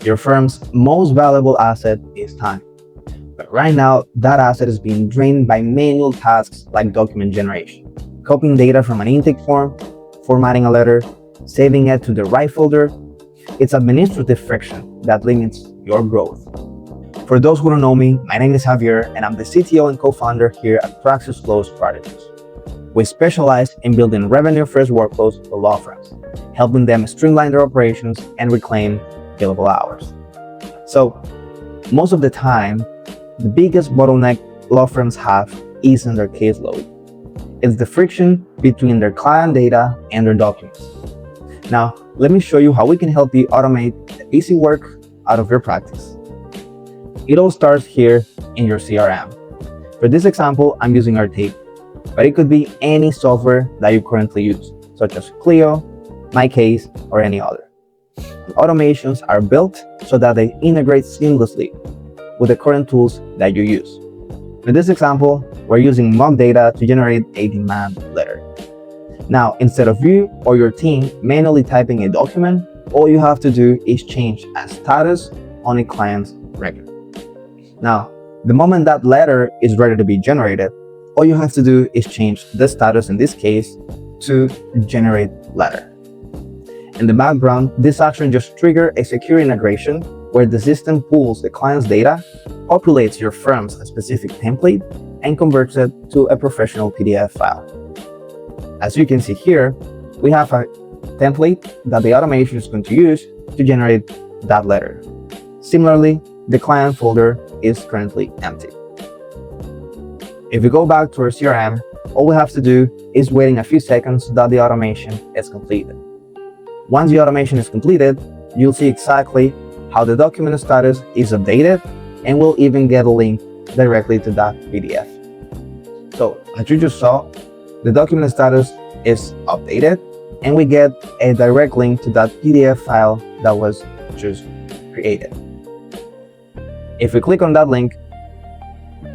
Your firm's most valuable asset is time. But right now, that asset is being drained by manual tasks like document generation, copying data from an intake form, formatting a letter, saving it to the right folder. It's administrative friction that limits your growth. For those who don't know me, my name is Javier, and I'm the CTO and co-founder here at PraxisFlow Strategies. We specialize in building revenue-first workflows for law firms, helping them streamline their operations and reclaim billable hours. So, most of the time, the biggest bottleneck law firms have is in their caseload. It's the friction between their client data and their documents. Now, let me show you how we can help you automate the easy work out of your practice. It all starts here in your CRM. For this example, I'm using Airtable, but it could be any software that you currently use, such as Clio, MyCase, or any other. The automations are built so that they integrate seamlessly with the current tools that you use. In this example, we're using mock data to generate a demand letter. Now, instead of you or your team manually typing a document, all you have to do is change a status on a client's record. Now, the moment that letter is ready to be generated, all you have to do is change the status, in this case, to generate letter. In the background, this action just triggers a secure integration where the system pulls the client's data, populates your firm's specific template, and converts it to a professional PDF file. As you can see here, we have a template that the automation is going to use to generate that letter. Similarly, the client folder is currently empty. If we go back to our CRM, all we have to do is wait in a few seconds that the automation is completed. Once the automation is completed, you'll see exactly how the document status is updated, and we'll even get a link directly to that PDF. So, as you just saw, the document status is updated, and we get a direct link to that PDF file that was just created. If we click on that link,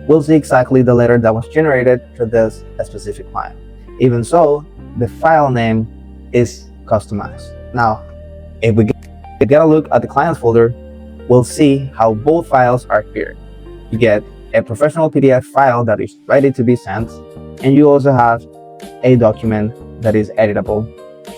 we'll see exactly the letter that was generated for this specific client. Even so, the file name is customized. Now, if we get a look at the client's folder, we'll see how both files are here. You get a professional PDF file that is ready to be sent, and you also have a document that is editable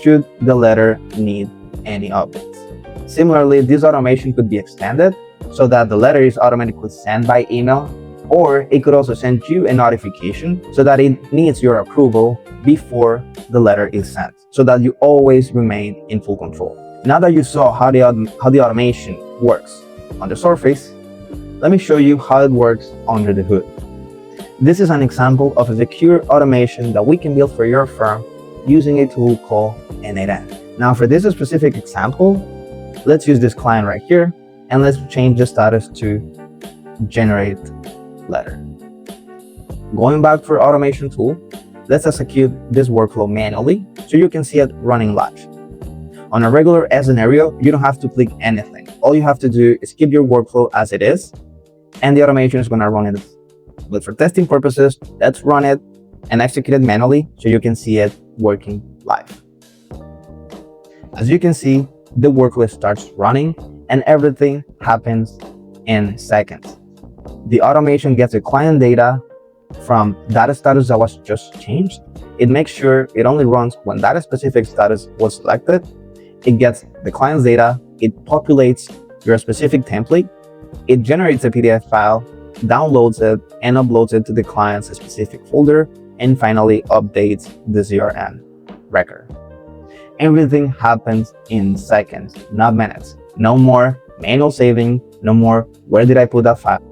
should the letter need any updates. Similarly, this automation could be extended so that the letter is automatically sent by email, or it could also send you a notification so that it needs your approval before the letter is sent, so that you always remain in full control. Now that you saw how the automation works on the surface, let me show you how it works under the hood. This is an example of a secure automation that we can build for your firm using a tool called N8N. Now, for this specific example, let's use this client right here, and let's change the status to generate letter. Going back to our automation tool, let's execute this workflow manually so you can see it running live. On a regular scenario, you don't have to click anything. All you have to do is keep your workflow as it is, and the automation is going to run it. But for testing purposes, let's run it and execute it manually so you can see it working live. As you can see, the workflow starts running and everything happens in seconds. The automation gets the client data from that status that was just changed. It makes sure it only runs when that specific status was selected. It gets the client's data, it populates your specific template, it generates a PDF file, downloads it, and uploads it to the client's specific folder, and finally updates the CRM record. Everything happens in seconds, not minutes. No more manual saving, no more where did I put that file,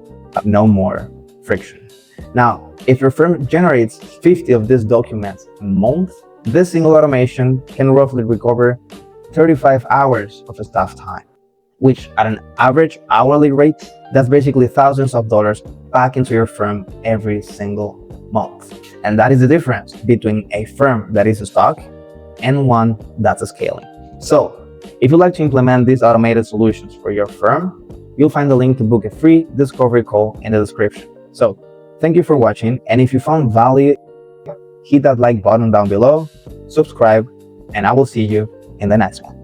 no more friction. Now, if your firm generates 50 of these documents a month, this single automation can roughly recover 35 hours of staff time, which at an average hourly rate, that's basically thousands of dollars back into your firm every single month. And that is the difference between a firm that is stuck and one that's scaling. So, if you'd like to implement these automated solutions for your firm, you'll find the link to book a free discovery call in the description. So, thank you for watching, and if you found value, hit that like button down below, subscribe, and I will see you in the next one.